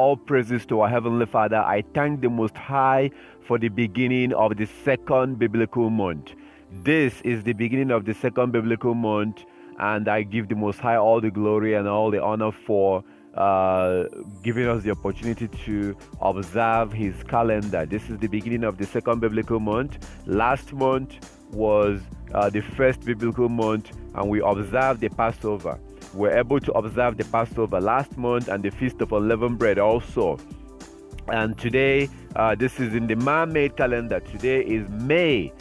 all praises to our Heavenly Father. I thank the Most High for the beginning of the second biblical month. This is the beginning of the second biblical month, and I give the Most High all the glory and all the honor for giving us the opportunity to observe His calendar. This is the beginning of the second biblical month. Last month was the first biblical month, and we observed the Passover. We were able to observe the Passover last month and the Feast of Unleavened Bread also. And today, this is in the man-made calendar. Today is May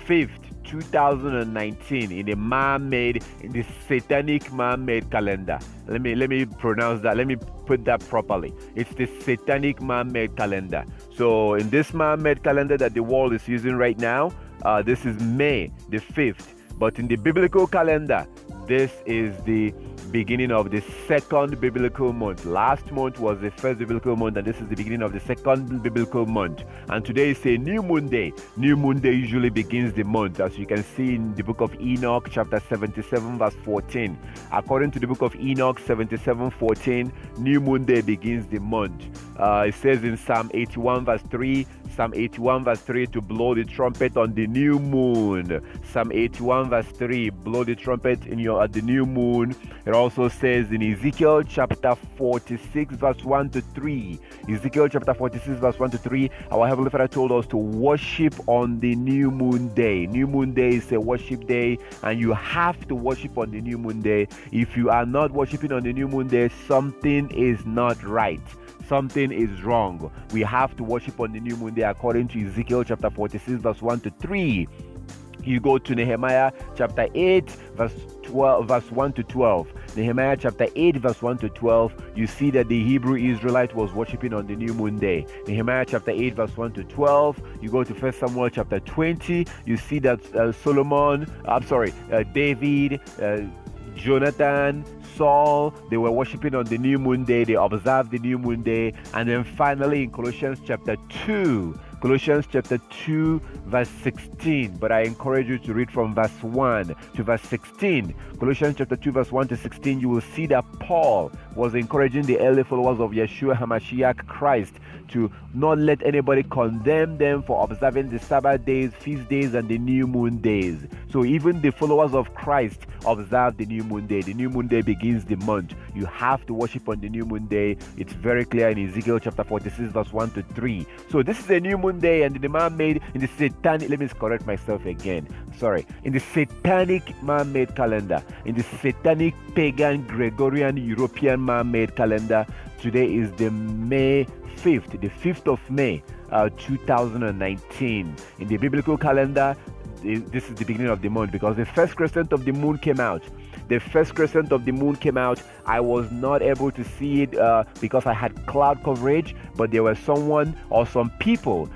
5th, 2019, in the satanic man-made calendar. Let me pronounce that. Let me put that properly. It's the satanic man-made calendar. So in this man-made calendar that the world is using right now, this is May the 5th. But in the biblical calendar, this is the beginning of the second biblical month. Last month was the first biblical month, and this is the beginning of the second biblical month. And today is a new moon day. New moon day usually begins the month, as you can see in the book of Enoch, chapter 77, verse 14. According to the book of Enoch 77:14, new moon day begins the month. It says in Psalm 81, verse 3, Psalm 81 verse 3, to blow the trumpet on the new moon. Psalm 81 verse 3, blow the trumpet at the new moon. It also says in Ezekiel chapter 46 verse 1 to 3. Ezekiel chapter 46 verse 1 to 3, our Heavenly Father told us to worship on the new moon day. New moon day is a worship day, and you have to worship on the new moon day. If you are not worshiping on the new moon day, something is not right. Something is wrong. We have to worship on the new moon day according to Ezekiel chapter 46 verse 1 to 3. You go to Nehemiah chapter 8 verse 1 to 12. Nehemiah chapter 8 verse 1 to 12, you see that the Hebrew Israelite was worshiping on the new moon day. Nehemiah chapter 8 verse 1 to 12. You go to 1 Samuel chapter 20, you see that David, Jonathan, Saul, they were worshiping on the new moon day. They observed the new moon day. And then finally in Colossians chapter 2 verse 16, but I encourage you to read from verse 1 to verse 16. Colossians chapter 2 verse 1 to 16, you will see that Paul was encouraging the early followers of Yeshua HaMashiach Christ to not let anybody condemn them for observing the Sabbath days, feast days, and the new moon days. So even the followers of Christ observe the new moon day. The new moon day begins the month. You have to worship on the new moon day. It's very clear in Ezekiel chapter 46 verse 1 to 3. So this is a new moon day, and the man-made in the satanic, let me correct myself again. In the satanic man-made calendar, in the satanic pagan Gregorian European man-made calendar, today is the May 5th, the 5th of May, 2019. In the biblical calendar, this is the beginning of the month because the first crescent of the moon came out. I was not able to see it because I had cloud coverage, but there are some people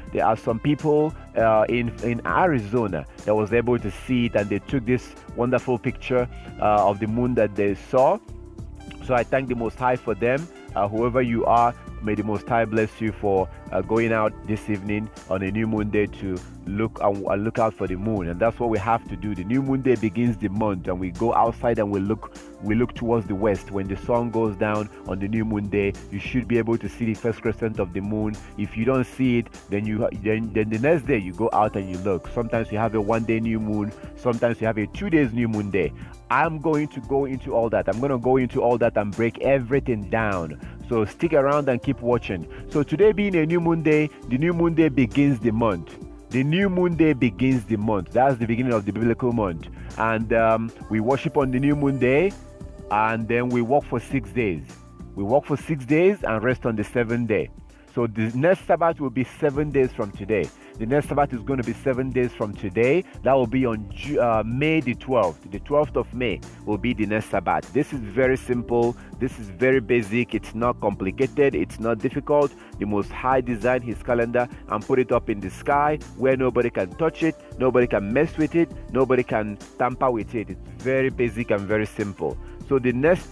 in Arizona that was able to see it, and they took this wonderful picture of the moon that they saw. So I thank the Most High for them. Whoever you are, may the Most High bless you for going out this evening on a new moon day to look out for the moon. And that's what we have to do. The new moon day begins the month, and we go outside and we look towards the west. When the sun goes down on the new moon day, you should be able to see the first crescent of the moon. If you don't see it, then the next day you go out and you look. Sometimes you have a 1-day new moon, sometimes you have a 2 days new moon day. I'm going to go into all that. I'm going to go into all that and break everything down. So stick around and keep watching. So today being a new moon day, the new moon day begins the month. The new moon day begins the month. That's the beginning of the biblical month. And we worship on the new moon day, and then we work for 6 days. We work for 6 days and rest on the 7th day. So the next Sabbath will be 7 days from today. The next Sabbath is going to be 7 days from today. That will be on May the 12th. The 12th of May will be the next Sabbath. This is very simple. This is very basic. It's not complicated. It's not difficult. The Most High designed His calendar and put it up in the sky where nobody can touch it. Nobody can mess with it. Nobody can tamper with it. It's very basic and very simple. So the next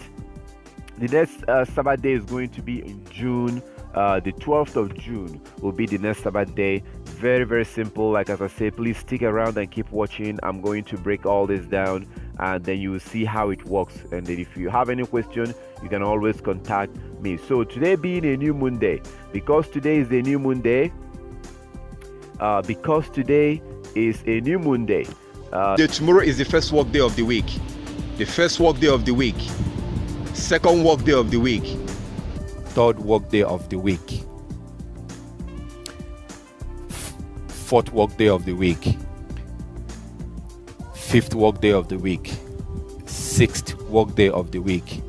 Sabbath day is going to be in June. The 12th of June will be the next Sabbath day. Very, very simple. Like as I say, please stick around and keep watching. I'm going to break all this down, and then you will see how it works. And then if you have any question, you can always contact me. So today being a new moon day, because today is a new moon day, Tomorrow is the first work day of the week. The first work day of the week. Second work day of the week. Third work day of the week. Fourth work day of the week. Fifth work day of the week. Sixth work day of the week.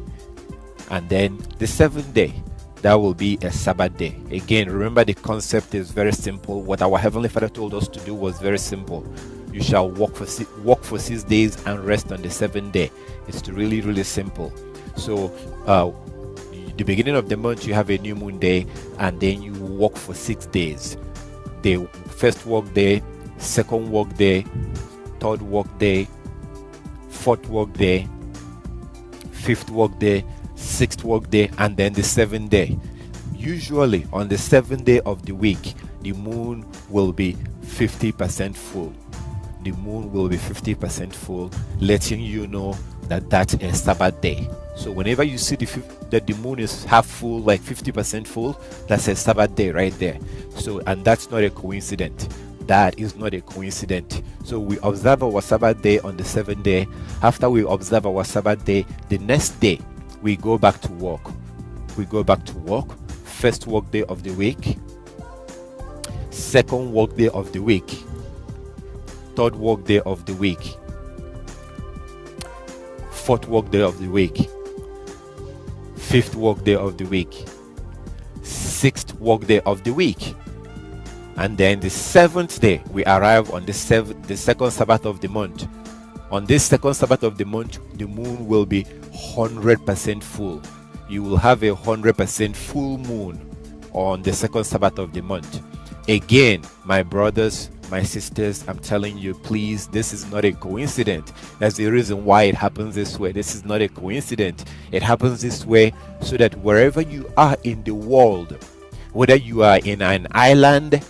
And then the seventh day, that will be a Sabbath day. Again, remember the concept is very simple. What our Heavenly Father told us to do was very simple. You shall work for 6 days and rest on the seventh day. It's really, really simple. So the beginning of the month, you have a new moon day, and then you work for 6 days. The first work day, second work day, third work day, fourth work day, fifth work day, sixth work day, and then the seventh day. Usually on the seventh day of the week, the moon will be 50% full. The moon will be 50% full, letting you know that that's a Sabbath day. So whenever you see that the moon is half full, like 50% full, that's a Sabbath day right there. So, and that's not a coincidence. That is not a coincidence. So we observe our Sabbath day on the seventh day. After we observe our Sabbath day, the next day we go back to work. First work day of the week, second work day of the week, third work day of the week, fourth work day of the week, fifth work day of the week, sixth work day of the week, and then the seventh day we arrive on the second Sabbath of the month. On this second Sabbath of the month, the moon will be 100% full. You will have a 100% full moon on the second Sabbath of the month. Again, my brothers, my sisters, I'm telling you, please, this is not a coincidence. That's the reason why it happens this way. This is not a coincidence. It happens this way so that wherever you are in the world, whether you are in an island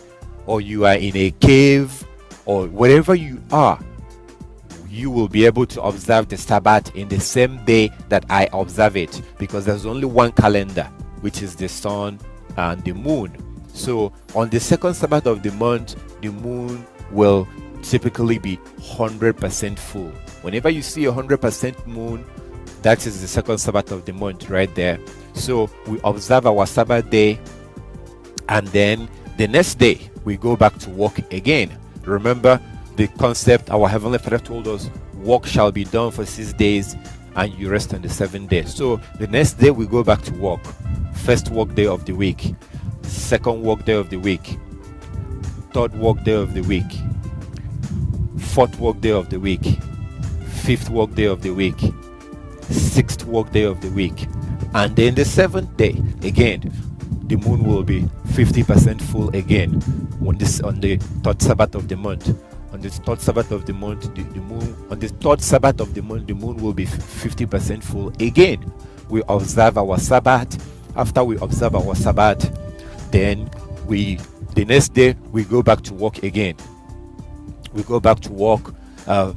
or you are in a cave or wherever you are, you will be able to observe the Sabbath in the same day that I observe it, because there's only one calendar, which is the sun and the moon. So on the second Sabbath of the month, the moon will typically be 100% full. Whenever you see 100% moon, that is the second Sabbath of the month right there. So we observe our Sabbath day, and then the next day we go back to work again. Remember the concept our Heavenly Father told us, work shall be done for 6 days and you rest on the seventh day. So the next day we go back to work. First work day of the week, second work day of the week, third work day of the week, fourth work day of the week, fifth work day of the week, sixth work day of the week, and then the seventh day again the moon will be 50% full again on the third Sabbath of the month. On the third Sabbath of the month, the moon will be 50% full again. We observe our Sabbath. After we observe our Sabbath, then the next day we go back to work again. We go back to work, and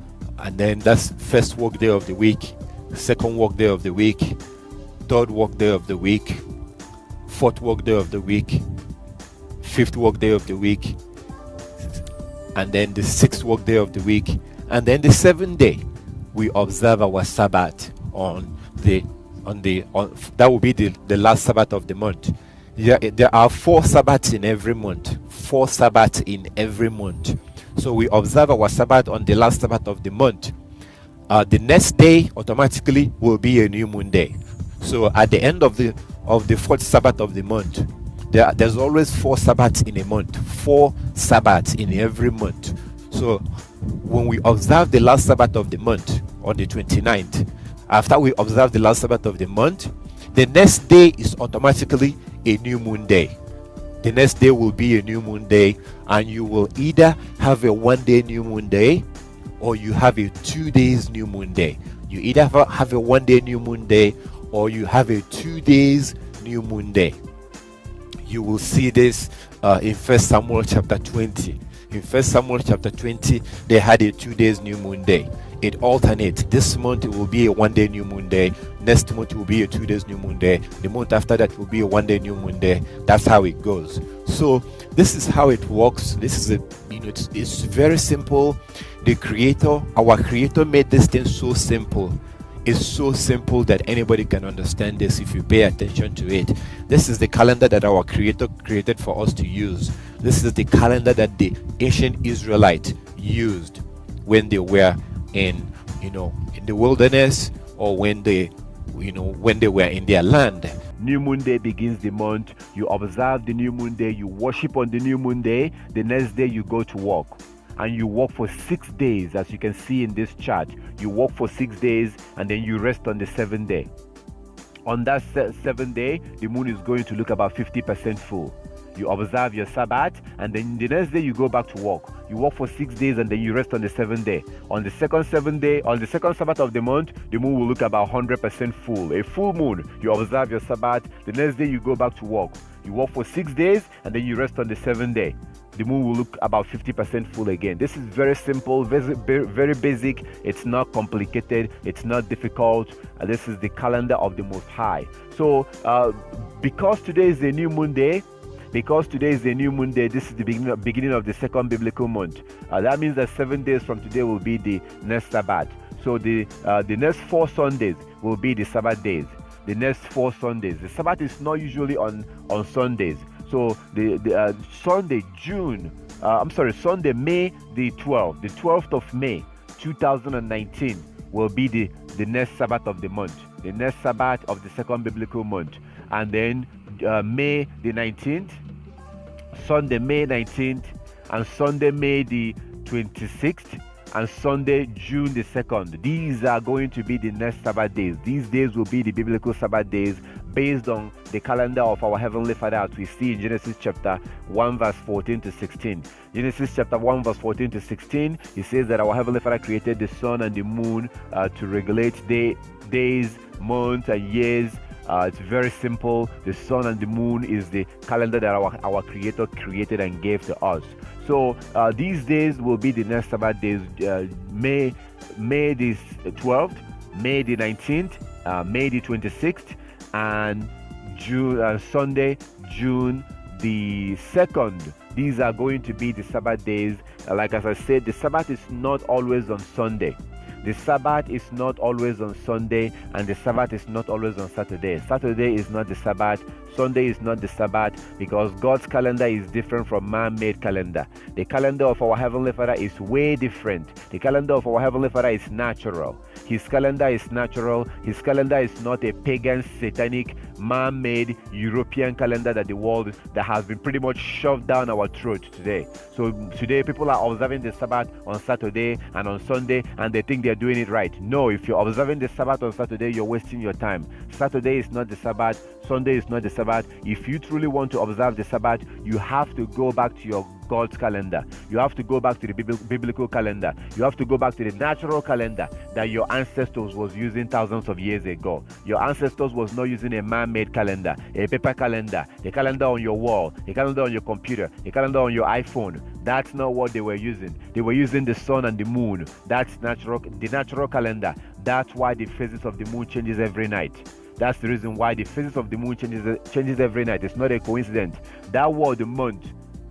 then that's first work day of the week, second work day of the week, third work day of the week, fourth work day of the week, fifth work day of the week, and then the sixth work day of the week, and then the seventh day we observe our Sabbath on that will be the last Sabbath of the month. There are 4 Sabbaths in every month. 4 Sabbaths in every month. So we observe our Sabbath on the last Sabbath of the month. The next day automatically will be a new moon day. So at the end of the 4th Sabbath of the month, there's always 4 Sabbaths in a month. 4 Sabbaths in every month. So when we observe the last Sabbath of the month on the 29th, after we observe the last Sabbath of the month, the next day is automatically a new moon day. The next day will be a new moon day, and you will either have a 1-day new moon day or you have a 2 days new moon day. You either have a 1-day new moon day or you have a 2 days new moon day. You will see this in 1 Samuel chapter 20. In 1 Samuel chapter 20, they had a 2 days new moon day. it alternates. This month it will be a 1 day new moon day. Next month it will be a 2 days new moon day. The month after that will be a 1 day new moon day. That's how it goes. So this is how it works. This is it's very simple. Our creator made this thing so simple. It's so simple that anybody can understand this if you pay attention to it. This is the calendar that our creator created for us to use. This is the calendar that the ancient Israelites used when they were in the wilderness, or when they were in their land. New moon day begins the month. You observe the new moon day. You worship on the new moon day. The next day you go to work. And you work for 6 days, as you can see in this chart. You work for 6 days and then you rest on the 7th day. On that 7th day, the moon is going to look about 50% full. You observe your Sabbath, and then the next day you go back to work. You work for 6 days and then you rest on the 7th day. On the second Sabbath of the month, the moon will look about 100% full. A full moon. You observe your Sabbath. The next day you go back to work. You work for 6 days and then you rest on the 7th day. The moon will look about 50% full again. This is very simple, very basic. It's not complicated. It's not difficult. This is the calendar of the Most High. So because today is a new moon day, this is the beginning of the second biblical month. That means that 7 days from today will be the next Sabbath. So the next 4 Sundays will be the Sabbath days. The next 4 Sundays. The Sabbath is not usually on Sundays. So the Sunday May the 12th of May 2019 will be the next Sabbath of the month, the next Sabbath of the second biblical month. And then May the 19th, Sunday May 19th, and Sunday May the 26th, and Sunday June the 2nd. These are going to be the next Sabbath days. These days will be the biblical Sabbath days based on the calendar of our Heavenly Father, as we see in Genesis chapter 1 verse 14 to 16. Genesis chapter 1 verse 14 to 16, it says that our Heavenly Father created the sun and the moon to regulate days, months, and years. It's very simple. The sun and the moon is the calendar that our Creator created and gave to us. So these days will be the next Sabbath days. May the 12th, May the 19th, May the 26th, and Sunday, June the 2nd. These are going to be the Sabbath days. Like as I said, the Sabbath is not always on Sunday. The Sabbath is not always on Sunday, and the Sabbath is not always on Saturday. Saturday is not the Sabbath. Sunday is not the Sabbath, because God's calendar is different from man-made calendar. The calendar of our Heavenly Father is way different. The calendar of our Heavenly Father is natural. His calendar is natural. His calendar is not a pagan, satanic, man-made European calendar that has been pretty much shoved down our throat today. So today people are observing the Sabbath on Saturday and on Sunday, and they think they're doing it right. No, if you're observing the Sabbath on Saturday, you're wasting your time. Saturday is not the Sabbath. Sunday is not the Sabbath. If you truly want to observe the Sabbath, you have to go back to your God's calendar. You have to go back to the biblical calendar. You have to go back to the natural calendar that your ancestors was using thousands of years ago. Your ancestors was not using a man-made calendar, a paper calendar, a calendar on your wall, a calendar on your computer, a calendar on your iPhone. That's not what they were using. They were using the sun and the moon. That's natural, the natural calendar. That's why the phases of the moon changes every night. That's the reason why the phases of the moon changes every night. It's not a coincidence. That word, the month,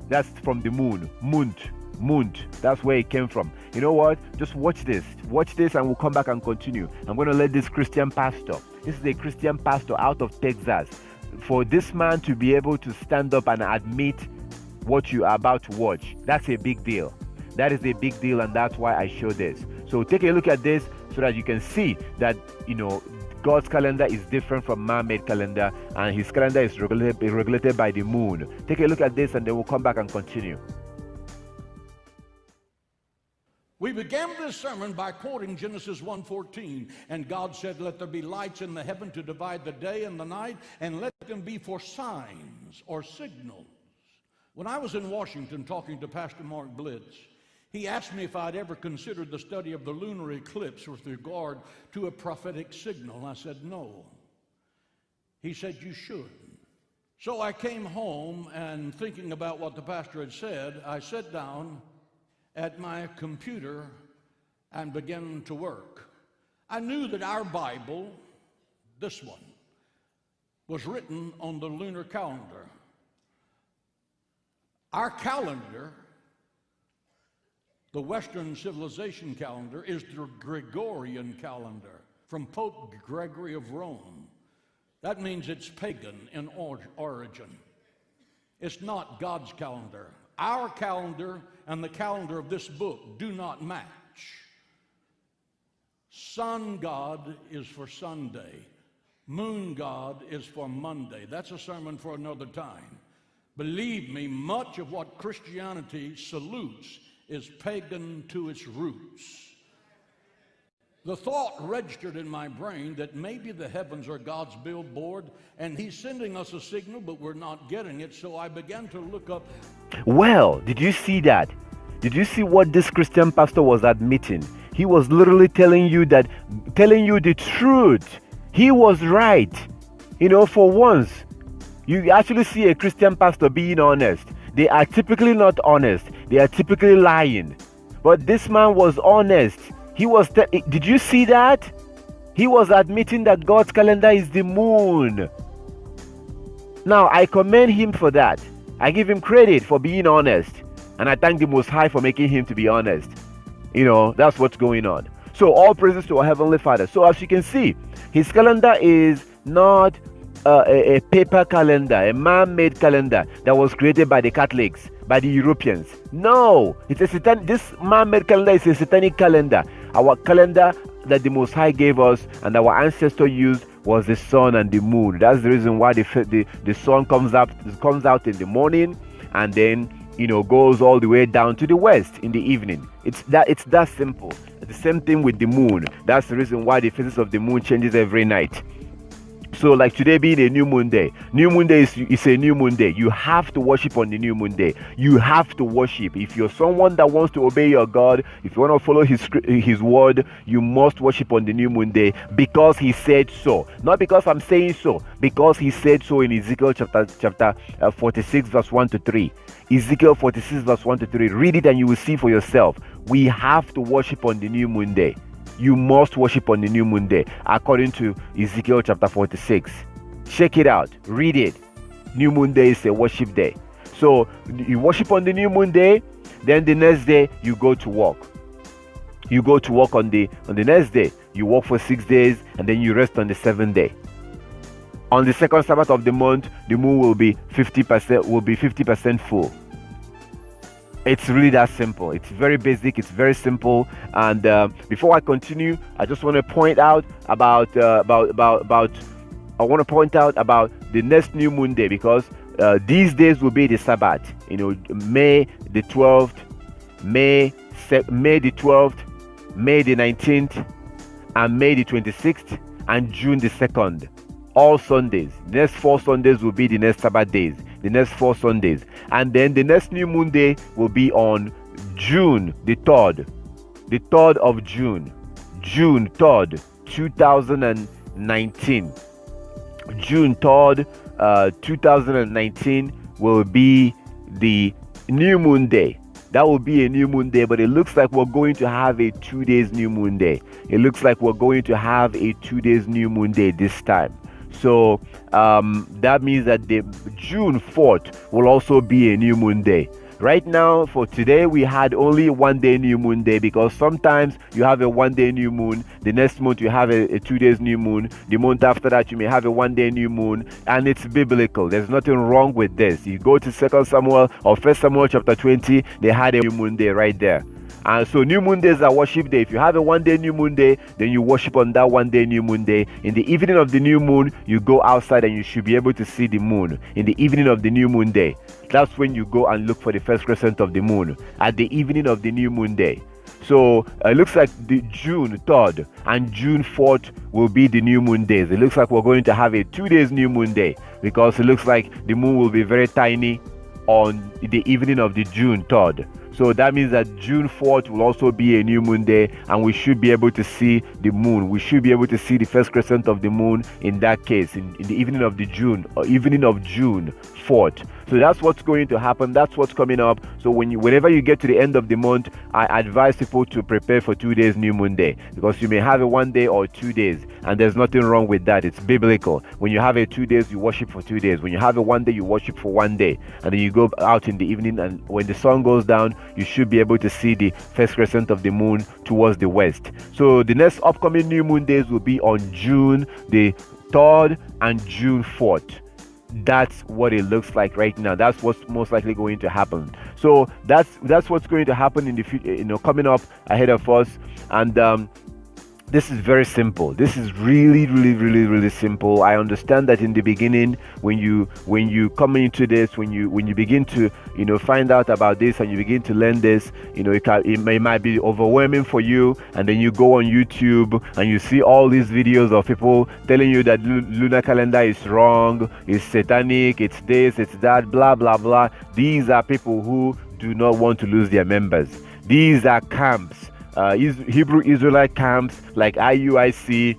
that's from the moon. Month. That's where it came from. You know what? Just watch this, and we'll come back and continue. I'm going to let this Christian pastor. This is a Christian pastor out of Texas. For this man to be able to stand up and admit what you are about to watch, that's a big deal. That is a big deal, and that's why I show this. So take a look at this so that you can see that, God's calendar is different from man-made calendar, and his calendar is regulated by the moon. Take a look at this, and then we'll come back and continue. We began this sermon by quoting Genesis 1:14, and God said, "Let there be lights in the heaven to divide the day and the night, and let them be for signs or signals." When I was in Washington talking to Pastor Mark Blitz, he asked me if I'd ever considered the study of the lunar eclipse with regard to a prophetic signal. And I said, no. He said, you should. So I came home, and thinking about what the pastor had said, I sat down at my computer and began to work, I knew that our Bible, this one, was written on the lunar calendar. Our calendar, the Western civilization calendar, is the Gregorian calendar from Pope Gregory of Rome. That means it's pagan in origin. It's not God's calendar. Our calendar and the calendar of this book do not match. Sun God is for Sunday. Moon God is for Monday. That's a sermon for another time. Believe me, much of what Christianity salutes is pagan to its roots. The thought registered in my brain that maybe the heavens are God's billboard and he's sending us a signal, but we're not getting it. So I began to look up. Well, did you see that? Did you see what this Christian pastor was admitting? He was literally telling you the truth. He was right. You know, for once, you actually see a Christian pastor being honest. They are typically not honest. They are typically lying. But this man was honest. He was, did you see that? He was admitting that God's calendar is the moon. Now, I commend him for that. I give him credit for being honest. And I thank the Most High for making him to be honest. You know, that's what's going on. So all praises to our Heavenly Father. So as you can see, his calendar is not a paper calendar, a man-made calendar that was created by the Catholics, by the Europeans. No, it's a this man-made calendar is a satanic calendar. Our calendar that the Most High gave us and our ancestors used was the sun and the moon. That's the reason why the sun comes out in the morning and then, you know, goes all the way down to the west in the evening. It's that simple. The same thing with the moon. That's the reason why the phases of the moon changes every night. So like today being a new moon day. New moon day is a new moon day. You have to worship on the new moon day. You have to worship. If you're someone that wants to obey your God, if you want to follow his word, you must worship on the new moon day because he said so. Not because I'm saying so, because he said so in Ezekiel chapter 46 verse 1 to 3. Ezekiel 46 verse 1 to 3. Read it and you will see for yourself. We have to worship on the new moon day. You must worship on the new moon day according to Ezekiel chapter 46. Check it out. Read it. New moon day is a worship day. So you worship on the new moon day, then the next day you go to work. You go to work on the next day. You work for 6 days and then you rest on the 7th day. On the second Sabbath of the month, the moon will be 50% full. It's really that simple. It's very basic. It's very simple. And before I continue, I just want to point out about the next new moon day, because these days will be the Sabbath. You know, May the 12th, May the 12th, May the 19th, and May the 26th, and June the 2nd. All Sundays. The next 4 Sundays will be the next Sabbath days. The next 4 Sundays. And then the next new moon day will be on June the 3rd. The 3rd of June. June 3rd, 2019. June 3rd, 2019 will be the new moon day. That will be a new moon day, but it looks like we're going to have a 2 days new moon day. It looks like we're going to have a 2 days new moon day this time. So that means that the June 4th will also be a new moon day. Right now, for today, we had only 1 day new moon day, because sometimes you have a 1 day new moon. The next month you have a 2 days new moon. The month after that you may have a 1 day new moon, and it's biblical. There's nothing wrong with this. You go to 2 Samuel or 1 Samuel chapter 20, they had a new moon day right there. And so new moon days are worship day. If you have a 1 day new moon day, then you worship on that 1 day new moon day. In the evening of the new moon, you go outside and you should be able to see the moon. In the evening of the new moon day, that's when you go and look for the first crescent of the moon, at the evening of the new moon day. So it looks like the June 3rd and June 4th will be the new moon days. It looks like we're going to have a 2 days new moon day, because it looks like the moon will be very tiny on the evening of the June 3rd. So that means that June 4th will also be a new moon day, and we should be able to see the moon. We should be able to see the first crescent of the moon in that case, in the evening of June 4th. So that's what's going to happen. That's what's coming up. So whenever you get to the end of the month, I advise people to prepare for 2 days new moon day, because you may have a 1 day or 2 days, and there's nothing wrong with that. It's biblical. When you have a 2 days, you worship for 2 days. When you have a 1 day, you worship for 1 day, and then you go out in the evening, and when the sun goes down, you should be able to see the first crescent of the moon towards the west. So the next upcoming new moon days will be on June the 3rd and June 4th. That's what it looks like right now. That's what's most likely going to happen. So that's what's going to happen in the future, coming up ahead of us. And this is very simple. This is really simple. I understand that in the beginning, when you come into this, when you begin to find out about this and you begin to learn this, it might be overwhelming for you. And then you go on YouTube and you see all these videos of people telling you that lunar calendar is wrong, it's satanic, it's this, it's that, blah blah blah. These are people who do not want to lose their members. These are camps. Hebrew Israelite camps like IUIC,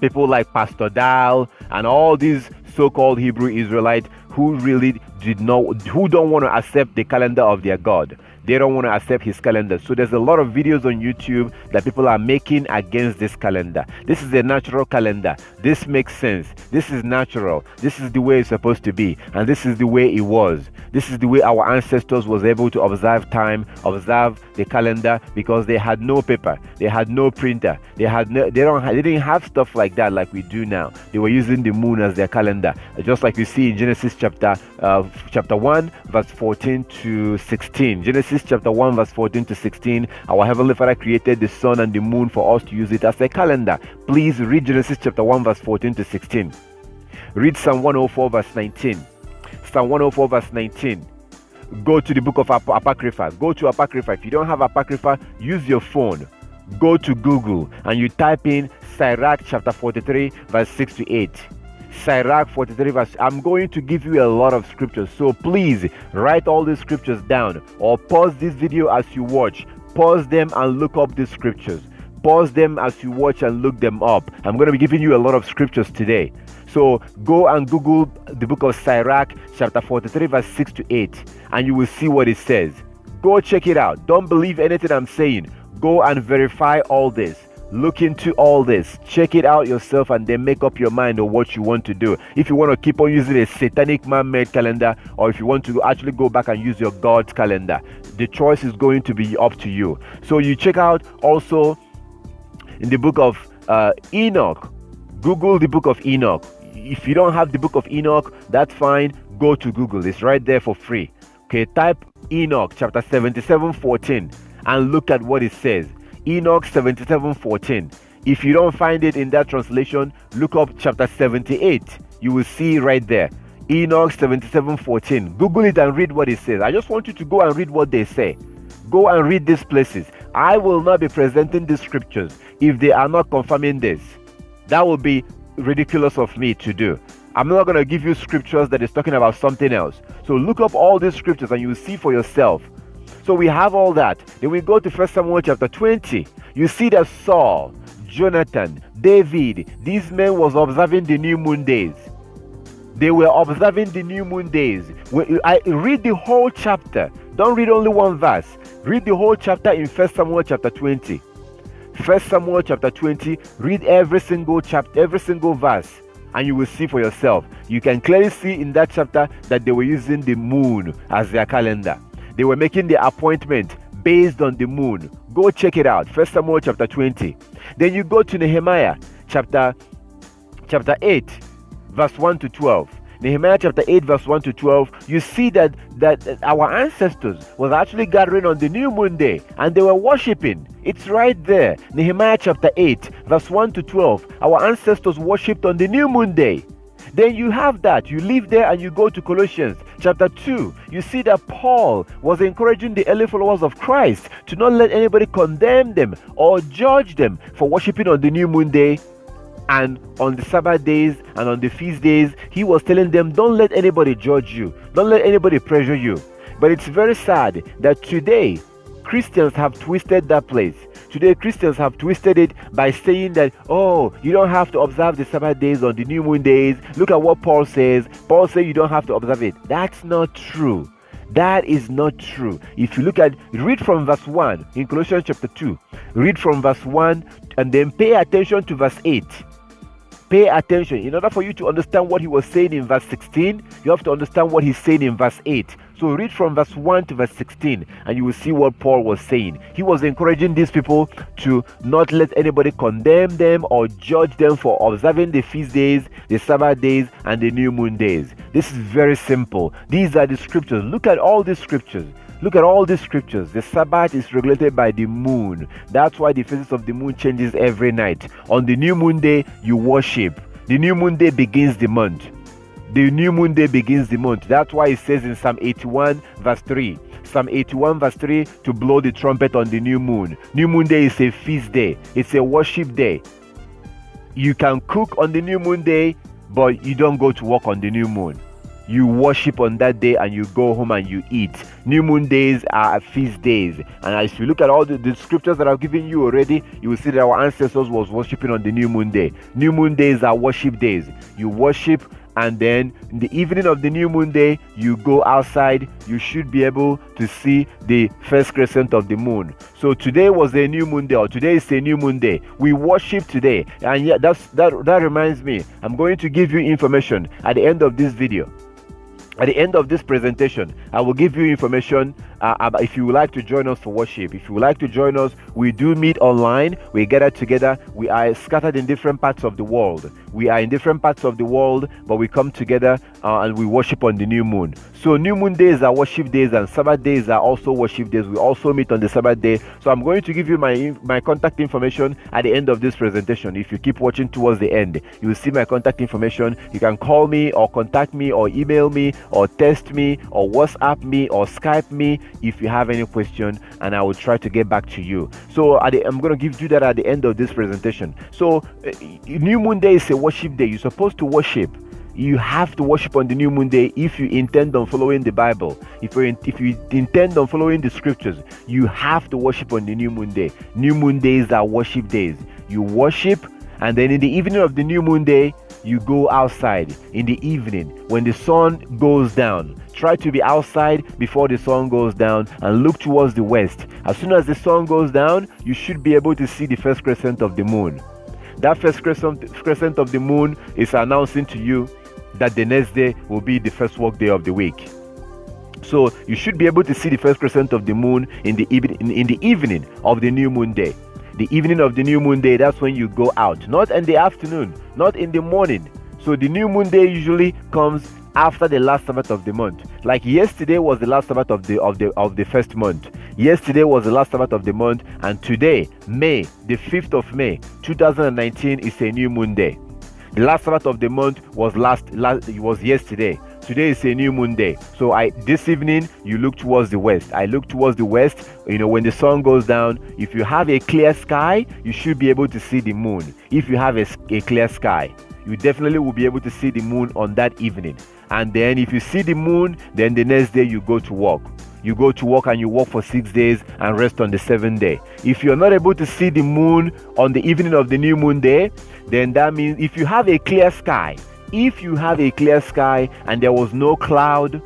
people like Pastor Dal, and all these so-called Hebrew Israelites who really who don't want to accept the calendar of their God. They don't want to accept his calendar. So there's a lot of videos on YouTube that people are making against this calendar. This is a natural calendar. This makes sense. This is natural. This is the way it's supposed to be. And this is the way it was. This is the way our ancestors was able to observe time, observe the calendar, because they had no paper. They had no printer. They didn't have stuff like that like we do now. They were using the moon as their calendar. Just like you see in Genesis chapter 1 verse 14 to 16. Genesis chapter 1 verse 14 to 16. Our Heavenly Father created the sun and the moon for us to use it as a calendar. Please read Genesis chapter 1 verse 14 to 16. Read Psalm 104 verse 19. Psalm 104 verse 19. Go to the book of Apocrypha. Go to Apocrypha. If you don't have Apocrypha, use your phone. Go to Google and you type in Sirach chapter 43 verse 6 to 8. Sirach 43 verse. I'm going to give you a lot of scriptures, so please write all these scriptures down, or pause this video as you watch. Pause them and look up these scriptures. Pause them as you watch and look them up. I'm going to be giving you a lot of scriptures today. So go and Google the book of Sirach chapter 43 verse 6 to 8, and you will see what it says. Go check it out. Don't believe anything I'm saying. Go and verify all this. Look into all this. Check it out yourself, and then make up your mind on what you want to do. If you want to keep on using a satanic man-made calendar, or if you want to actually go back and use your God's calendar, the choice is going to be up to you. So you check out also in the book of Enoch. Google the book of Enoch. If you don't have the book of Enoch, that's fine. Go to Google. It's right there for free. Okay, type Enoch chapter 77:14 and look at what it says. Enoch 77:14. If you don't find it in that translation, look up chapter 78. You will see right there. Enoch 77:14. Google it and read what it says. I just want you to go and read what they say. Go and read these places. I will not be presenting these scriptures if they are not confirming this. That would be ridiculous of me to do. I'm not going to give you scriptures that is talking about something else. So look up all these scriptures and you will see for yourself. So we have all that. Then we go to 1 Samuel chapter 20. You see that Saul, Jonathan, David, these men was observing the new moon days. They were observing the new moon days. I read the whole chapter. Don't read only one verse. Read the whole chapter in 1 Samuel chapter 20. 1 Samuel chapter 20. Read every single chapter, every single verse, and you will see for yourself. You can clearly see in that chapter that they were using the moon as their calendar. They were making the appointment based on the moon. Go check it out. 1 Samuel chapter 20. Then you go to Nehemiah chapter 8 verse 1 to 12. Nehemiah chapter 8 verse 1 to 12. You see that our ancestors was actually gathering on the new moon day and they were worshiping. It's right there. Nehemiah chapter 8 verse 1 to 12. Our ancestors worshipped on the new moon day. Then you have that. You leave there and you go to Colossians chapter 2. You see that Paul was encouraging the early followers of Christ to not let anybody condemn them or judge them for worshiping on the new moon day and on the Sabbath days and on the feast days. He was telling them, don't let anybody judge you. Don't let anybody pressure you. But it's very sad that today Christians have twisted that place. Today Christians have twisted it by saying that, oh, you don't have to observe the Sabbath days on the new moon days. Look at what Paul says. Paul says you don't have to observe it. That's not true. That is not true. If you read from verse 1 in Colossians chapter 2. Read from verse 1 and then pay attention to verse 8. Pay attention. In order for you to understand what he was saying in verse 16, you have to understand what he's saying in verse 8. So read from verse 1 to verse 16 and you will see what Paul was saying. He was encouraging these people to not let anybody condemn them or judge them for observing the feast days, the Sabbath days, and the new moon days. This is very simple. These are the scriptures. Look at all these scriptures. Look at all these scriptures. The Sabbath is regulated by the moon. That's why the phases of the moon changes every night. On the new moon day, you worship. The new moon day begins the month. The new moon day begins the month. That's why it says in Psalm 81 verse 3. Psalm 81 verse 3 to blow the trumpet on the new moon. New moon day is a feast day. It's a worship day. You can cook on the new moon day, but you don't go to work on the new moon. You worship on that day and you go home and you eat. New moon days are feast days. And as you look at all the scriptures that I've given you already, you will see that our ancestors was worshiping on the new moon day. New moon days are worship days. You worship, and then in the evening of the new moon day, you go outside. You should be able to see the first crescent of the moon. So today was a new moon day, or today is a new moon day. We worship today. And yeah, that reminds me, I'm going to give you information at the end of this video. At the end of this presentation, I will give you information about if you would like to join us for worship. If you would like to join us, we do meet online. We gather together. We are scattered in different parts of the world. We are in different parts of the world, but we come together and we worship on the new moon. So new moon days are worship days, and Sabbath days are also worship days. We also meet on the Sabbath day. So I'm going to give you my contact information at the end of this presentation. If you keep watching towards the end, you will see my contact information. You can call me or contact me or email me or text me or WhatsApp me or Skype me if you have any question, and I will try to get back to you. So I'm going to give you that at the end of this presentation. So new moon day is a worship day. You're supposed to worship. You have to worship on the new moon day if you intend on following the Bible. If you intend on following the scriptures, you have to worship on the new moon day. New moon days are worship days. You worship, and then in the evening of the new moon day, you go outside. In the evening when the sun goes down, try to be outside before the sun goes down and look towards the west. As soon as the sun goes down, you should be able to see the first crescent of the moon. That first crescent of the moon is announcing to you that the next day will be the first work day of the week. So you should be able to see the first crescent of the moon in the evening of the new moon day. The evening of the new moon day, that's when you go out, not in the afternoon, not in the morning. So the new moon day usually comes after the last Sabbath of the month. Like yesterday was the last Sabbath of the first month. Yesterday was the last Sabbath of the month, and today, May, the 5th of May, 2019 is a new moon day. The last Sabbath of the month was yesterday. Today is a new moon day. So this evening you look towards the west. I look towards the west. When the sun goes down, if you have a clear sky, you should be able to see the moon. If you have a clear sky, you definitely will be able to see the moon on that evening. And then if you see the moon, then the next day you go to work. You go to work and you work for 6 days and rest on the 7th day. If you're not able to see the moon on the evening of the new moon day, then that means if you have a clear sky, and there was no cloud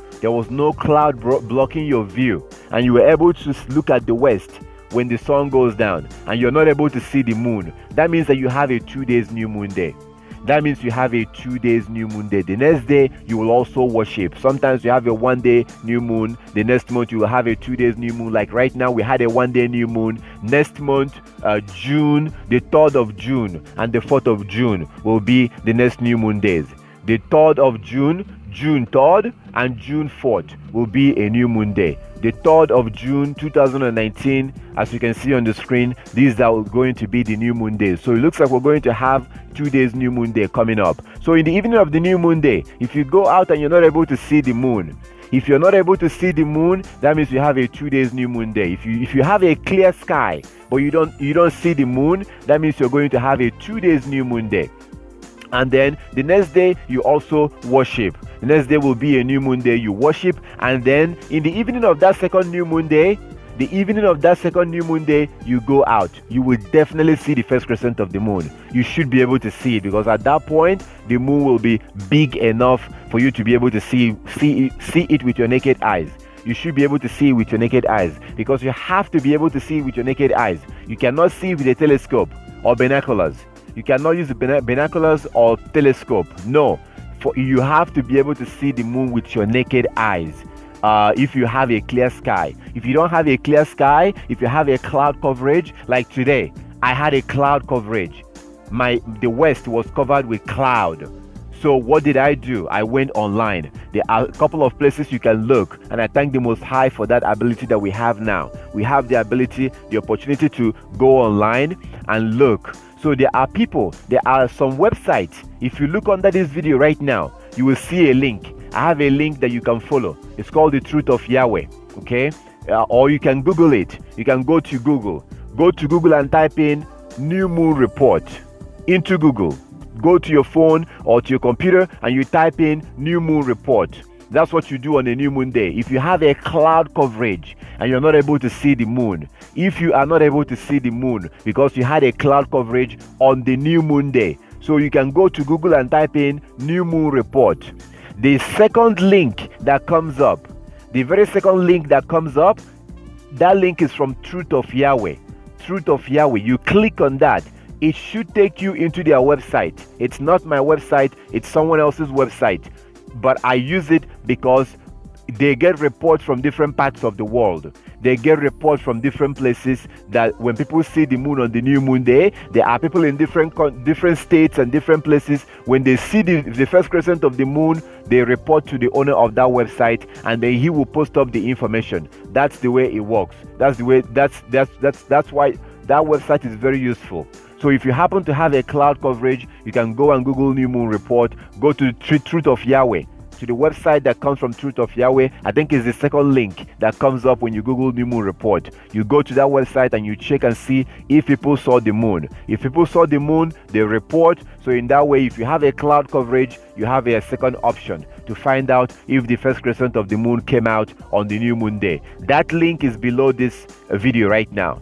blocking your view, and you were able to look at the west when the sun goes down, and you're not able to see the moon, that means that you have a 2 days new moon day. That means you have a 2 days new moon day. The next day you will also worship. Sometimes you have a 1 day new moon. The next month you will have a 2 days new moon. Like right now we had a 1 day new moon. Next month, June, the 3rd of June and the 4th of June will be the next new moon days. The 3rd of June, June 3rd and June 4th will be a new moon day. The 3rd of June 2019, as you can see on the screen, these are going to be the new moon days. So it looks like we're going to have 2 days new moon day coming up. So in the evening of the new moon day, if you go out and you're not able to see the moon, if you're not able to see the moon, that means you have a 2 days new moon day. If you have a clear sky but you don't see the moon, that means you're going to have a 2 days new moon day. And then the next day you also worship. The next day will be a new moon day, you worship. And then in the evening of that second new moon day, you go out. You will definitely see the first crescent of the moon. You should be able to see it, because at that point the moon will be big enough for you to be able to see it with your naked eyes. You should be able to see it with your naked eyes, because you have to be able to see it with your naked eyes. You cannot see it with a telescope or binoculars. You cannot use the binoculars or telescope. No, you have to be able to see the moon with your naked eyes. If you have a clear sky. If you don't have a clear sky, if you have a cloud coverage, like today, I had a cloud coverage. The west was covered with cloud. So what did I do? I went online. There are a couple of places you can look, and I thank the Most High for that ability that we have now. We have the ability, the opportunity to go online and look. So there are some websites. If you look under this video right now, you will see a link. I have a link that you can follow. It's called The Truth of Yahweh. Okay? Or you can Google it. You can go to Google. Go to Google and type in New Moon Report into Google. Go to your phone or to your computer and you type in New Moon Report. That's what you do on a new moon day. If you have a cloud coverage and you're not able to see the moon, if you are not able to see the moon because you had a cloud coverage on the new moon day, so you can go to Google and type in New Moon Report. The second link that comes up, the very second link that comes up, that link is from Truth of Yahweh. Truth of Yahweh. You click on that. It should take you into their website. It's not my website, it's someone else's website. But I use it because they get reports from different parts of the world. They get reports from different places that when people see the moon on the new moon day, there are people in different states and different places. When they see the first crescent of the moon, they report to the owner of that website, and then he will post up the information. That's the way it works. That's why that website is very useful. So if you happen to have a cloud coverage, you can go and Google New Moon Report. Go to Truth of Yahweh, to the website that comes from Truth of Yahweh. I think it's the second link that comes up when you Google New Moon Report. You go to that website and you check and see if people saw the moon. If people saw the moon, they report. So in that way, if you have a cloud coverage, you have a second option to find out if the first crescent of the moon came out on the new moon day. That link is below this video right now.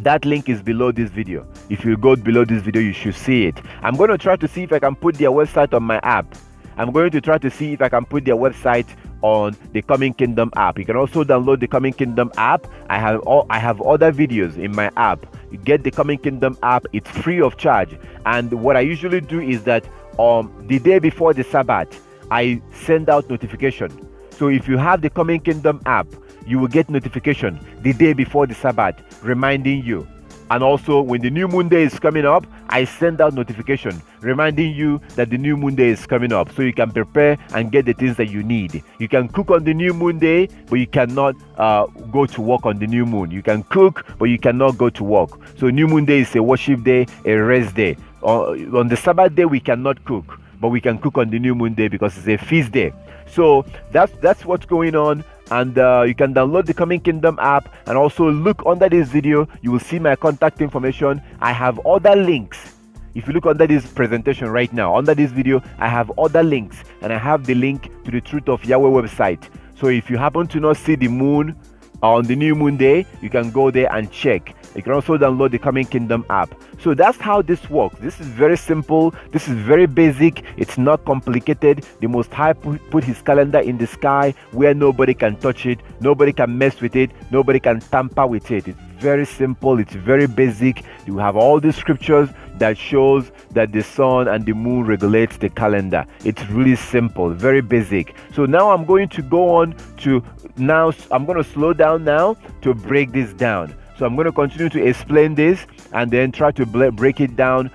That link is below this video. If you go below this video, you should see it. I'm going to try to see if I can put their website on my app. I'm going to try to see if I can put their website on the Coming Kingdom app. You can also download the Coming Kingdom app. I have other videos in my app. You get the Coming Kingdom app. It's free of charge. And what I usually do is that the day before the Sabbath, I send out notification. So if you have the Coming Kingdom app, you will get notification the day before the Sabbath reminding you. And also when the new moon day is coming up, I send out notification reminding you that the new moon day is coming up, so you can prepare and get the things that you need. You can cook on the new moon day, but you cannot go to work on the new moon. You can cook, but you cannot go to work. So new moon day is a worship day, a rest day. On the Sabbath day we cannot cook, but we can cook on the new moon day because it's a feast day. So that's what's going on. And you can download the Coming Kingdom app and also look under this video. You will see my contact information. I have other links. If you look under this presentation right now, under this video, I have other links, and I have the link to the Truth of Yahweh website. So if you happen to not see the moon on the new moon day, you can go there and check. You can also download the Coming Kingdom app. So that's how this works. This is very simple. This is very basic. It's not complicated. The Most High put his calendar in the sky where nobody can touch it. Nobody can mess with it. Nobody can tamper with it. It's very simple. It's very basic. You have all the scriptures that shows that the sun and the moon regulates the calendar. It's really simple, very basic. So now I'm going to go on to I'm going to slow down now to break this down. So I'm going to continue to explain this and then try to break it down.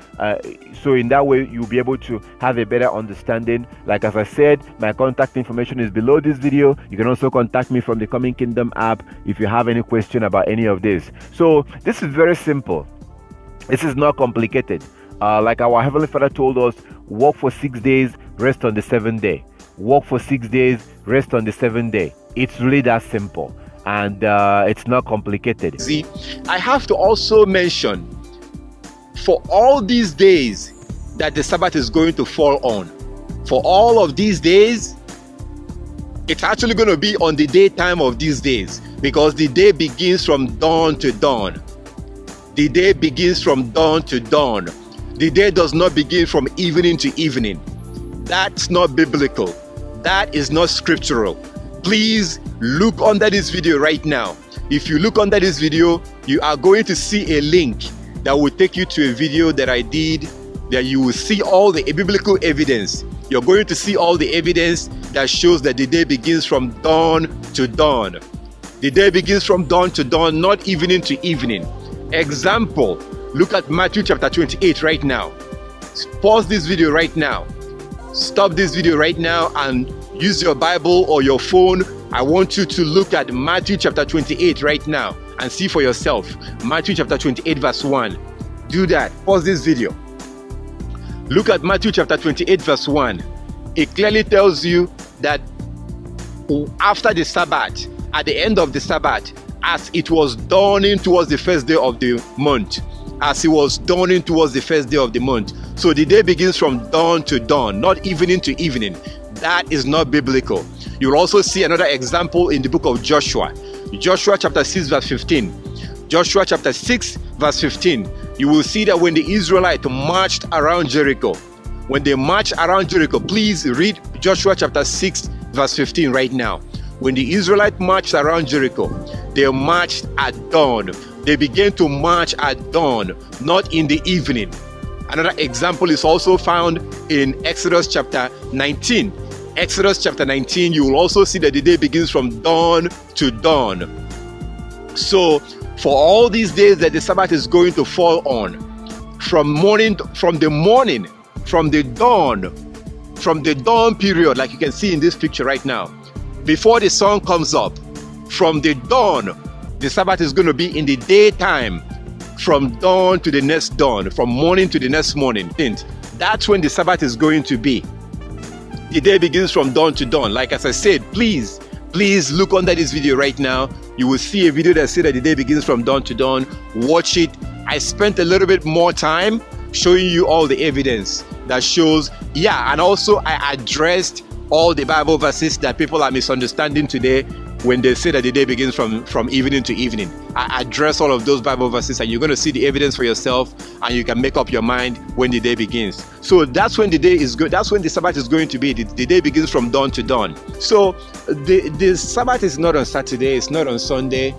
So in that way, you'll be able to have a better understanding. Like as I said, my contact information is below this video. You can also contact me from the Coming Kingdom app if you have any question about any of this. So this is very simple. This is not complicated. Like our Heavenly Father told us, work for 6 days, rest on the 7th day. Work for 6 days, rest on the 7th day. It's really that simple. And it's not complicated. See, I have to also mention, for all these days, that the Sabbath is going to fall on. For all of these days, it's actually going to be on the daytime of these days, because the day begins from dawn to dawn. The day begins from dawn to dawn. The day does not begin from evening to evening. That's not biblical. That is not scriptural. Please look under this video right now. If you look under this video, you are going to see a link that will take you to a video that I did, that you will see all the biblical evidence. You're going to see all the evidence that shows that the day begins from dawn to dawn. The day begins from dawn to dawn, not evening to evening. Example, look at Matthew chapter 28 right now. Pause this video right now. Stop this video right now and use your Bible or your phone. I want you to look at Matthew chapter 28 right now and see for yourself. Matthew chapter 28 verse 1. Do that. Pause this video. Look at Matthew chapter 28 verse 1. It clearly tells you that after the Sabbath, at the end of the Sabbath, as it was dawning towards the first day of the month, as it was dawning towards the first day of the month. So the day begins from dawn to dawn, not evening to evening. That is not biblical. You'll also see another example in the book of Joshua. Joshua chapter 6 verse 15. Joshua chapter 6 verse 15. You will see that when the Israelites marched around Jericho, when they marched around Jericho, please read Joshua chapter 6 verse 15 right now. When the Israelites marched around Jericho, they marched at dawn. They began to march at dawn, not in the evening. Another example is also found in Exodus chapter 19. Exodus chapter 19, you will also see that the day begins from dawn to dawn. So, for all these days that the Sabbath is going to fall on, from the dawn period, like you can see in this picture right now, before the sun comes up, from the dawn, the Sabbath is going to be in the daytime, from dawn to the next dawn, from morning to the next morning. That's when the Sabbath is going to be. The day begins from dawn to dawn. Like as I said, please look under this video right now. You will see a video that says that the day begins from dawn to dawn. Watch it. I spent a little bit more time showing you all the evidence that shows, and also I addressed all the Bible verses that people are misunderstanding today when they say that the day begins from evening to evening. I address all of those Bible verses, and you're going to see the evidence for yourself, and you can make up your mind when the day begins. So that's when the day is good. That's when the Sabbath is going to be. The day begins from dawn to dawn. So the Sabbath is not on Saturday. It's not on Sunday.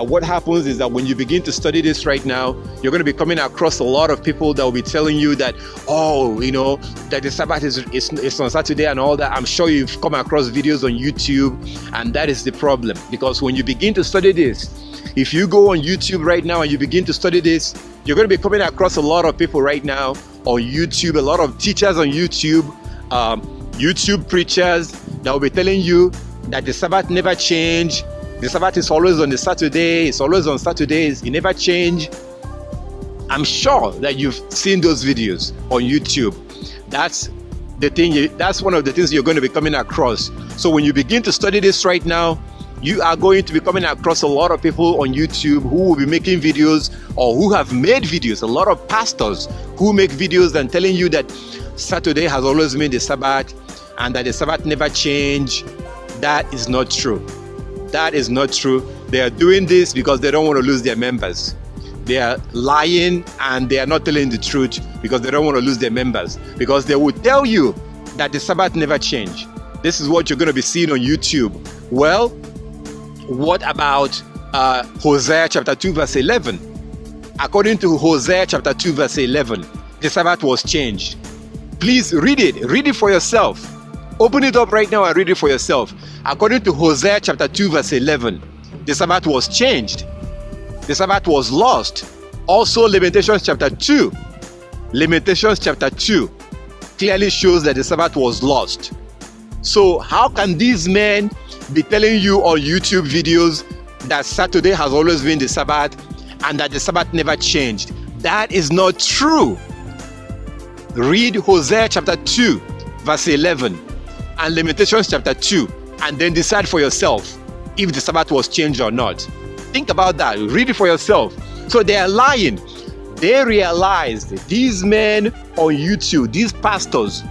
What happens is that when you begin to study this right now, you're going to be coming across a lot of people that will be telling you that, that the Sabbath is on Saturday and all that. I'm sure you've come across videos on YouTube, and that is the problem. Because when you begin to study this, if you go on YouTube right now and you begin to study this, you're going to be coming across a lot of people right now on YouTube, a lot of teachers on YouTube, YouTube preachers that will be telling you that the Sabbath never changed. The Sabbath is always on the Saturday. It's always on Saturdays. It never changed. I'm sure that you've seen those videos on YouTube. That's the thing. That's one of the things you're going to be coming across. So when you begin to study this right now, you are going to be coming across a lot of people on YouTube who will be making videos, or who have made videos. A lot of pastors who make videos and telling you that Saturday has always been the Sabbath and that the Sabbath never changed. That is not true. That is not true. They are doing this because they don't want to lose their members. They are lying, and they are not telling the truth because they don't want to lose their members. Because they will tell you that the Sabbath never changed. This is what you're going to be seeing on YouTube. Well, what about Hosea chapter 2 verse 11? According to Hosea chapter 2 verse 11, the Sabbath was changed. Please read it. Read it for yourself. Open it up right now and read it for yourself. According to Hosea chapter 2 verse 11, the Sabbath was changed. The Sabbath was lost. Also, Lamentations chapter 2 clearly shows that the Sabbath was lost. So how can these men be telling you on YouTube videos that Saturday has always been the Sabbath and that the Sabbath never changed? That is not true. Read Hosea chapter 2 verse 11 and Lamentations chapter 2, and then decide for yourself if the Sabbath was changed or not. Think about that. Read it for yourself. So they are lying. they realized, these men on YouTube, these pastors,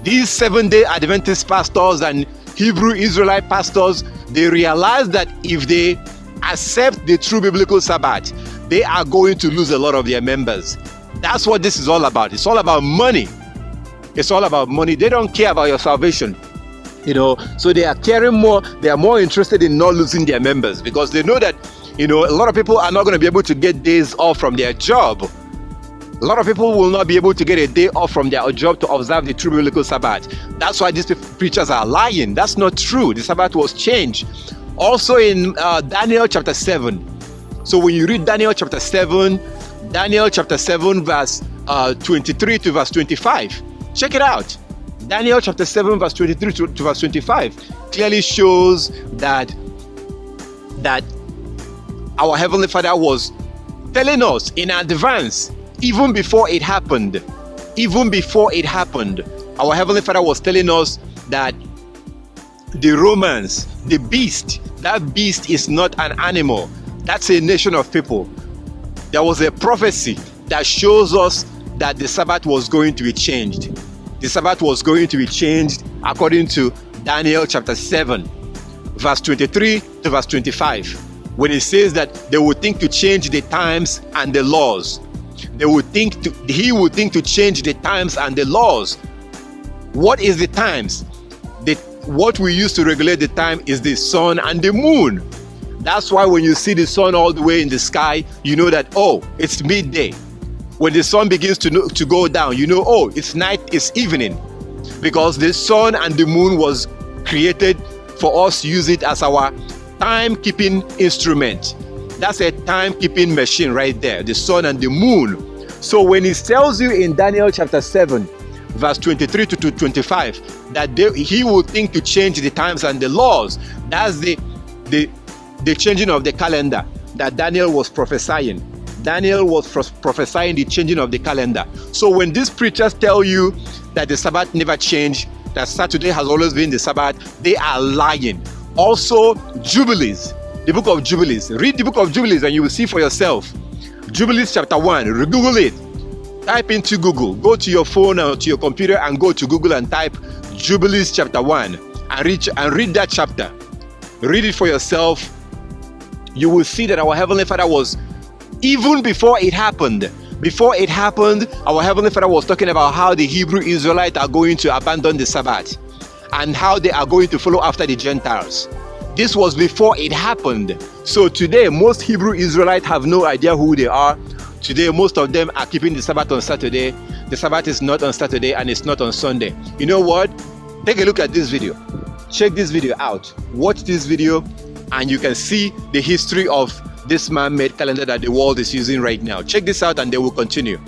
these Seventh-day Adventist pastors and Hebrew Israelite pastors, they realized that if they accept the true biblical Sabbath, they are going to lose a lot of their members. That's what this is all about. It's all about money. It's all about money. They don't care about your salvation. So they are caring more, they are more interested in not losing their members, because they know that, a lot of people are not going to be able to get days off from their job. A lot of people will not be able to get a day off from their job to observe the true biblical Sabbath. That's why these preachers are lying. That's not true. The Sabbath was changed. Also in Daniel chapter 7. So when you read Daniel chapter 7 verse 23 to verse 25, check it out. Daniel chapter 7 verse 23 to verse 25 clearly shows that our Heavenly Father was telling us in advance, even before it happened. Our Heavenly Father was telling us that the Romans, the beast, that beast is not an animal. That's a nation of people. There was a prophecy that shows us that the Sabbath was going to be changed. The Sabbath was going to be changed according to Daniel chapter 7, verse 23 to verse 25, when it says that they would think to change the times and the laws. He would think to change the times and the laws. What is the times? What we use to regulate the time is the sun and the moon. That's why when you see the sun all the way in the sky, you know that, oh, it's midday. When the sun begins to go down, you know, oh, it's night, it's evening. Because the sun and the moon was created for us to use it as our time-keeping instrument. That's a time-keeping machine right there, the sun and the moon. So when it tells you in Daniel chapter 7, verse 23 to 25, that he will think to change the times and the laws, that's the changing of the calendar that Daniel was prophesying. Daniel was prophesying the changing of the calendar. So when these preachers tell you that the Sabbath never changed, that Saturday has always been the Sabbath, they are lying. Also, Jubilees, the book of Jubilees. Read the book of Jubilees and you will see for yourself. Jubilees chapter 1, Google it. Type into Google. Go to your phone or to your computer and go to Google and type Jubilees chapter 1 and read that chapter. Read it for yourself. You will see that our Heavenly Father was, even before it happened, our Heavenly Father was talking about how the Hebrew Israelites are going to abandon the Sabbath and how they are going to follow after the Gentiles. This was before it happened. So today, most Hebrew Israelites have no idea who they are. Today, most of them are keeping the Sabbath on Saturday. The Sabbath is not on Saturday and it's not on Sunday. You know what? Take a look at this video. Check this video out. Watch this video and you can see the history of this man-made calendar that the world is using right now. Check this out and they will continue.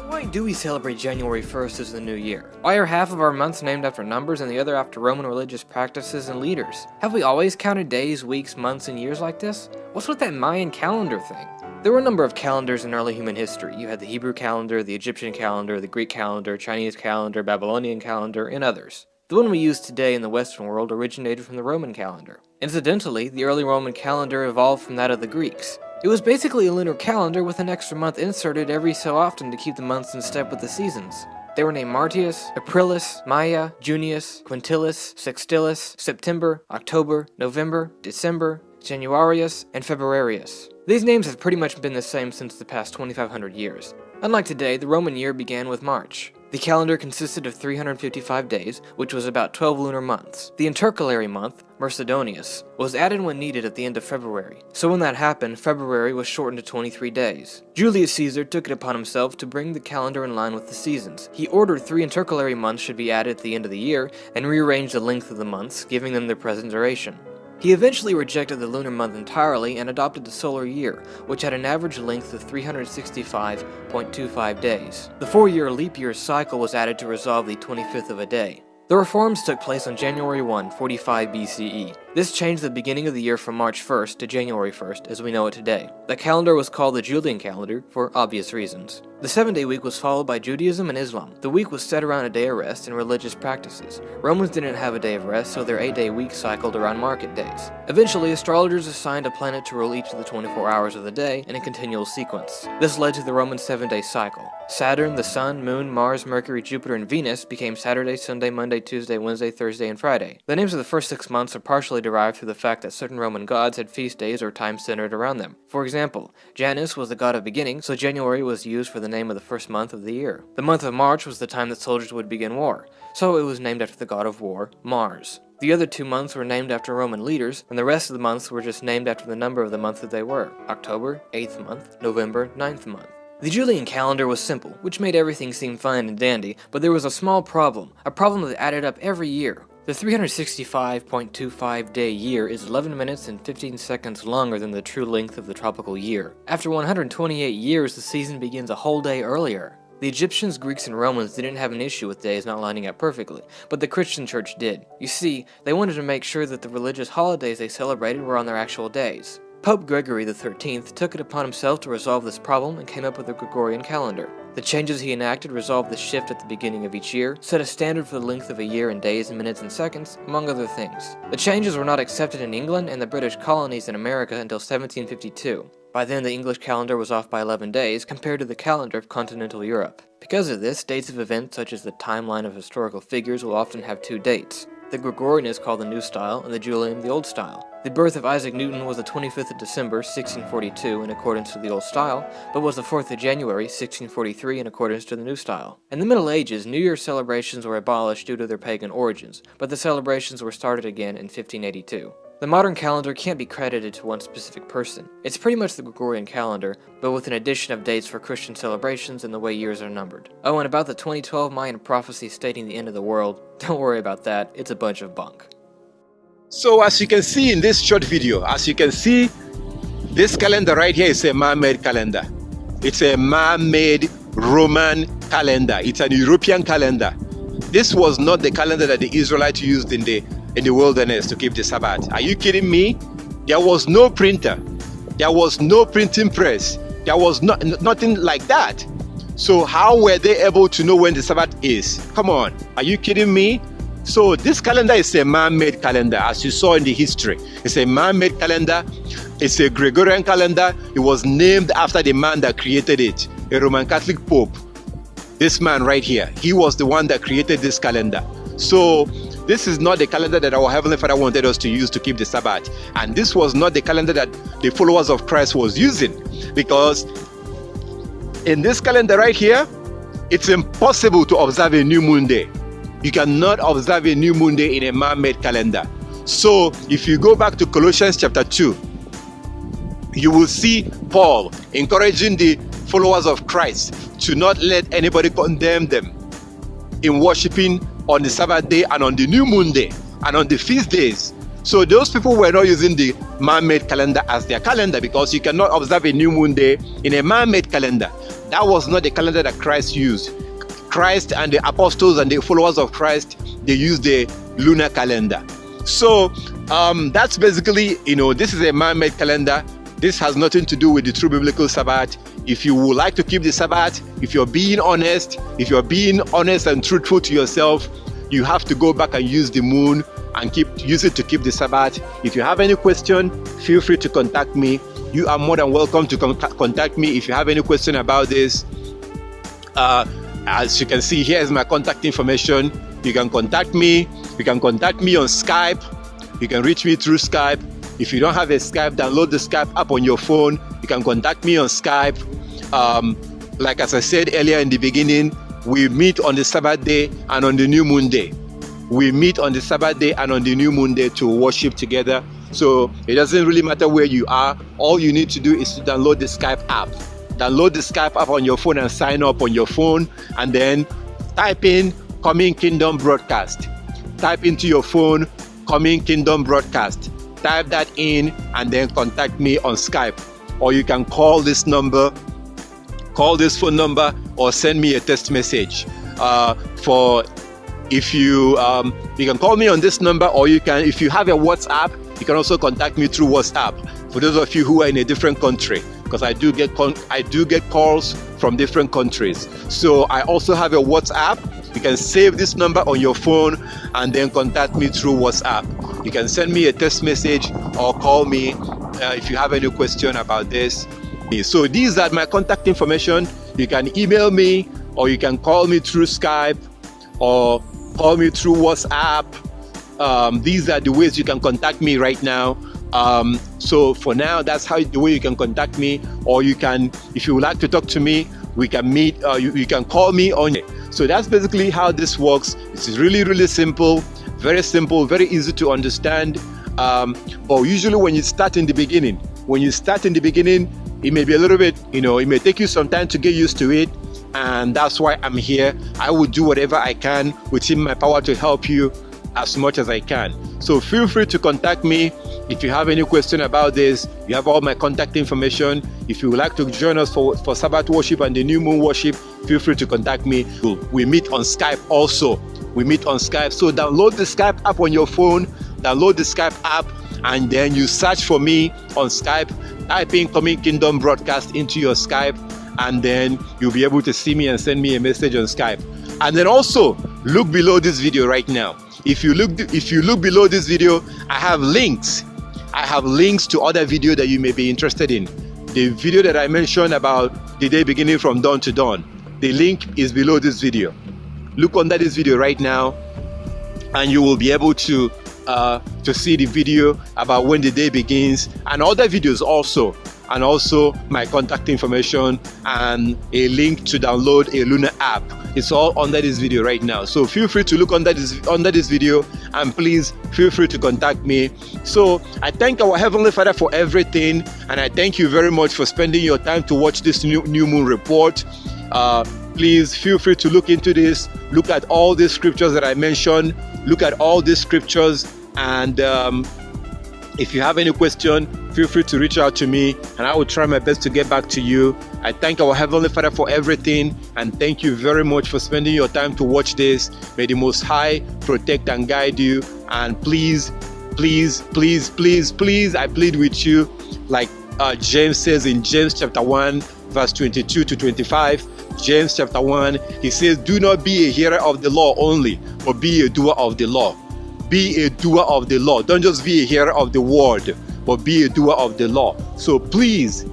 Why do we celebrate January 1st as the new year? Why are half of our months named after numbers and the other after Roman religious practices and leaders? Have we always counted days, weeks, months, and years like this? What's with that Mayan calendar thing? There were a number of calendars in early human history. You had the Hebrew calendar, the Egyptian calendar, the Greek calendar, Chinese calendar, Babylonian calendar, and others. The one we use today in the Western world originated from the Roman calendar. Incidentally, the early Roman calendar evolved from that of the Greeks. It was basically a lunar calendar with an extra month inserted every so often to keep the months in step with the seasons. They were named Martius, Aprilis, Maia, Junius, Quintilis, Sextilis, September, October, November, December, Januarius, and Februarius. These names have pretty much been the same since the past 2,500 years. Unlike today, the Roman year began with March. The calendar consisted of 355 days, which was about 12 lunar months. The intercalary month, Mercedonius, was added when needed at the end of February. So when that happened, February was shortened to 23 days. Julius Caesar took it upon himself to bring the calendar in line with the seasons. He ordered 3 intercalary months should be added at the end of the year, and rearranged the length of the months, giving them their present duration. He eventually rejected the lunar month entirely and adopted the solar year, which had an average length of 365.25 days. The 4-year leap year cycle was added to resolve the 25th of a day. The reforms took place on January 1, 45 BCE. This changed the beginning of the year from March 1st to January 1st as we know it today. The calendar was called the Julian calendar for obvious reasons. The 7-day week was followed by Judaism and Islam. The week was set around a day of rest and religious practices. Romans didn't have a day of rest, so their 8-day week cycled around market days. Eventually, astrologers assigned a planet to rule each of the 24 hours of the day in a continual sequence. This led to the Roman 7-day cycle. Saturn, the Sun, Moon, Mars, Mercury, Jupiter, and Venus became Saturday, Sunday, Monday, Tuesday, Wednesday, Thursday, and Friday. The names of the first 6 months are partially derived through the fact that certain Roman gods had feast days or times centered around them. For example, Janus was the god of beginning, so January was used for the name of the first month of the year. The month of March was the time that soldiers would begin war, so it was named after the god of war, Mars. The other 2 months were named after Roman leaders, and the rest of the months were just named after the number of the month that they were: October, 8th month, November, 9th month. The Julian calendar was simple, which made everything seem fine and dandy, but there was a small problem, a problem that added up every year. The 365.25 day year is 11 minutes and 15 seconds longer than the true length of the tropical year. After 128 years, the season begins a whole day earlier. The Egyptians, Greeks, and Romans didn't have an issue with days not lining up perfectly, but the Christian church did. You see, they wanted to make sure that the religious holidays they celebrated were on their actual days. Pope Gregory XIII took it upon himself to resolve this problem and came up with the Gregorian calendar. The changes he enacted resolved the shift at the beginning of each year, set a standard for the length of a year in days and minutes and seconds, among other things. The changes were not accepted in England and the British colonies in America until 1752. By then, the English calendar was off by 11 days compared to the calendar of continental Europe. Because of this, dates of events such as the timeline of historical figures will often have 2 dates. The Gregorian is called the New Style and the Julian the Old Style. The birth of Isaac Newton was the 25th of December, 1642 in accordance to the Old Style, but was the 4th of January, 1643 in accordance to the New Style. In the Middle Ages, New Year celebrations were abolished due to their pagan origins, but the celebrations were started again in 1582. The modern calendar can't be credited to one specific person. It's pretty much the Gregorian calendar, but with an addition of dates for Christian celebrations and the way years are numbered. Oh, and about the 2012 Mayan prophecy stating the end of the world, don't worry about that, it's a bunch of bunk. So as you can see in this short video, as you can see, this calendar right here is a man-made calendar. It's a man-made Roman calendar. It's an European calendar. This was not the calendar that the Israelites used in the wilderness to keep the Sabbath. Are you kidding me? There was no printer. There was no printing press. There was nothing like that. So how were they able to know when the Sabbath is? Come on, are you kidding me? So this calendar is a man-made calendar, as you saw in the history. It's a man-made calendar. It's a Gregorian calendar. It was named after the man that created it, a Roman Catholic Pope. This man right here, he was the one that created this calendar. So this is not the calendar that our Heavenly Father wanted us to use to keep the Sabbath. And this was not the calendar that the followers of Christ was using, because in this calendar right here, it's impossible to observe a new moon day. You cannot observe a new moon day in a man-made calendar. So if you go back to Colossians chapter 2, you will see Paul encouraging the followers of Christ to not let anybody condemn them in worshiping on the Sabbath day and on the new moon day and on the feast days. So those people were not using the man-made calendar as their calendar, because you cannot observe a new moon day in a man-made calendar. That was not the calendar that Christ used. Christ and the apostles and the followers of Christ, they used the lunar calendar. So that's basically, this is a man-made calendar. This has nothing to do with the true biblical Sabbath. If you would like to keep the Sabbath, if you're being honest and truthful to yourself, you have to go back and use the moon and use it to keep the Sabbath. If you have any question, feel free to contact me. You are more than welcome to contact me if you have any question about this. As you can see, here is my contact information. You can contact me. You can contact me on Skype. You can reach me through Skype. If you don't have a Skype, download the Skype app on your phone. You can contact me on Skype. Like as I said earlier in the beginning, we meet on the Sabbath day and on the new moon day. We meet on the Sabbath day and on the new moon day to worship together. So it doesn't really matter where you are. All you need to do is to download the Skype app. Download the Skype app on your phone and sign up on your phone, and then type in Coming Kingdom Broadcast. Type into your phone Coming Kingdom Broadcast. Type that in and then contact me on Skype. Or you can call this phone number, or send me a text message. For If you can call me on this number, or you can, if you have a WhatsApp, you can also contact me through WhatsApp. For those of you who are in a different country, because I do get calls from different countries. So I also have a WhatsApp. You can save this number on your phone and then contact me through WhatsApp. You can send me a text message or call me if you have any question about this. So these are my contact information. You can email me, or you can call me through Skype, or call me through WhatsApp. These are the ways you can contact me right now. So for now, that's the way you can contact me. Or you can, if you would like to talk to me, we can meet. You can call me on. So that's basically how this works. It's really, really simple, very easy to understand. But usually when you start in the beginning, it may be a little bit, it may take you some time to get used to it. And that's why I'm here. I will do whatever I can within my power to help you as much as I can. So feel free to contact me if you have any question about this. You have all my contact information. If you would like to join us for Sabbath worship and the new moon worship, feel free to contact me. We meet on Skype also. So download the Skype app on your phone, and then you search for me on Skype, type in Coming Kingdom Broadcast into your Skype, and then you'll be able to see me and send me a message on Skype. And then also look below this video right now. If you look below this video, I have links to other video that you may be interested in. The video that I mentioned about the day beginning from dawn to dawn, the link is below this video. Look under this video right now, and you will be able to see the video about when the day begins, and other videos also, and also my contact information and a link to download a Luna app. It's all under this video right now. So feel free to look under this video, and please feel free to contact me. So I thank our Heavenly Father for everything, and I thank you very much for spending your time to watch this new moon report. Please feel free to look into this. Look at all these scriptures that I mentioned. Look at all these scriptures, and if you have any question, feel free to reach out to me, and I will try my best to get back to you. I thank our Heavenly Father for everything, and thank you very much for spending your time to watch this. May the Most High protect and guide you, and please, I plead with you, like James says in James chapter 1, verse 22 to 25. James chapter 1, he says, do not be a hearer of the law only, but be a doer of the law. Be a doer of the law. Don't just be a hearer of the word, but be a doer of the law. So please,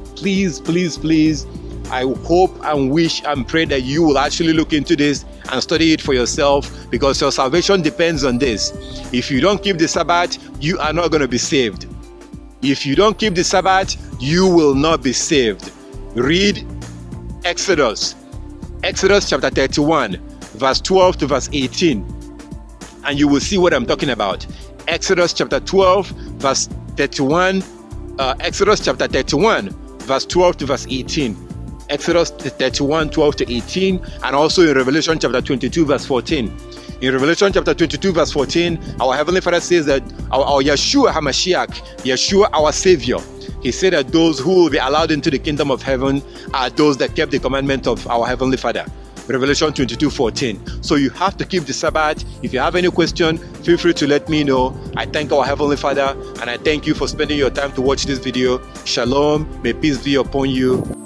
I hope and wish and pray that you will actually look into this and study it for yourself, because your salvation depends on this. If you don't keep the Sabbath, you are not going to be saved. If you don't keep the Sabbath, you will not be saved. Read Exodus chapter 31, verse 12 to verse 18, and you will see what I'm talking about. Exodus chapter 12, verse 31, Exodus chapter 31, verse 12 to verse 18. Exodus 31, 12 to 18, and also in Revelation chapter 22, verse 14. In Revelation chapter 22, verse 14, our Heavenly Father says that our Yeshua HaMashiach, Yeshua our Savior, he said that those who will be allowed into the kingdom of heaven are those that kept the commandment of our Heavenly Father. Revelation 22:14. So you have to keep the Sabbath. If you have any question, feel free to let me know. I thank our Heavenly Father, and I thank you for spending your time to watch this video. Shalom. May peace be upon you.